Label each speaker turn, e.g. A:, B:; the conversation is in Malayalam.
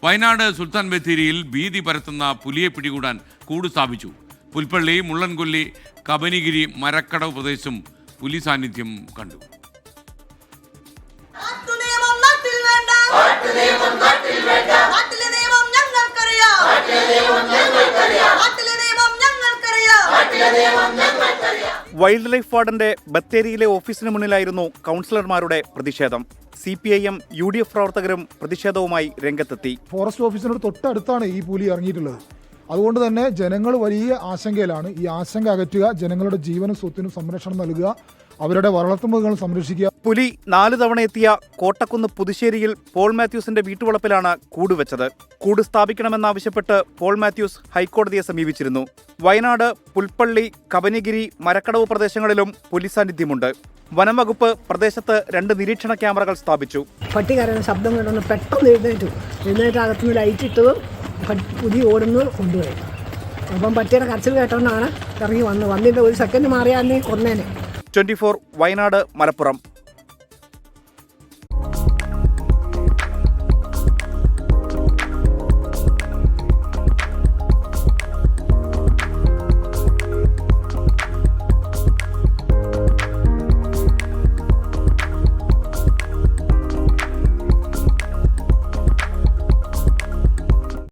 A: വയനാട് സുൽത്താൻ ബത്തേരിയിൽ ഭീതി പരത്തുന്ന പുലിയെ പിടികൂടാൻ കൂട് സ്ഥാപിച്ചു. പുൽപ്പള്ളി, മുള്ളൻകൊല്ലി, കബനിഗിരി, മരക്കടവ് പ്രദേശം പുലി സാന്നിധ്യം കണ്ടു.
B: വൈൽഡ് ലൈഫ് വാർഡന്റെ ബത്തേരിയിലെ ഓഫീസിന് മുന്നിലായിരുന്നു കൗൺസിലർമാരുടെ പ്രതിഷേധം. CPIM UDF പ്രവർത്തകരും പ്രതിഷേധവുമായി രംഗത്തെത്തി.
C: ഫോറസ്റ്റ് ഓഫീസിനോട് തൊട്ടടുത്താണ് ഈ പുലി ഇറങ്ങിയിട്ടുള്ളത്. അതുകൊണ്ട് തന്നെ ജനങ്ങൾ വലിയ ആശങ്കയിലാണ്. ഈ ആശങ്ക അകറ്റുക, ജനങ്ങളുടെ ജീവനും സ്വത്തിനും സംരക്ഷണം നൽകുക, അവരുടെ വളർത്തുമൃഗങ്ങൾ സംരക്ഷിക്കുക.
B: പുലി 4 തവണ എത്തിയ കോട്ടക്കുന്ന് പുതുശ്ശേരിയിൽ പോൾ മാത്യൂസിന്റെ വീട്ടുവളപ്പിലാണ് കൂട് വെച്ചത്. കൂട് സ്ഥാപിക്കണമെന്നാവശ്യപ്പെട്ട് പോൾ മാത്യൂസ് ഹൈക്കോടതിയെ സമീപിച്ചിരുന്നു. വയനാട്, പുൽപ്പള്ളി, കബനിഗിരി, മരക്കടവ് പ്രദേശങ്ങളിലും പുലി സാന്നിധ്യമുണ്ട്. വനം വകുപ്പ് പ്രദേശത്ത് 2 നിരീക്ഷണ ക്യാമറകൾ സ്ഥാപിച്ചു.
D: പട്ടി കരയുന്ന ശബ്ദം കേട്ടൊന്ന് പെട്ടെന്ന് എഴുന്നേറ്റ് അകത്തുനിന്ന് ലൈറ്റ് ഇട്ടതും പുലി ഓടുന്നു കൊണ്ടുപോയി. അപ്പം പട്ടിയുടെ കരച്ചിൽ കേട്ടോണ്ടാണ് ഇറങ്ങി വന്നിട്ട് 1 സെക്കൻഡ് മാറിയാലേ കൊന്നേനെ.
B: 24 വയനാട്, മലപ്പുറം.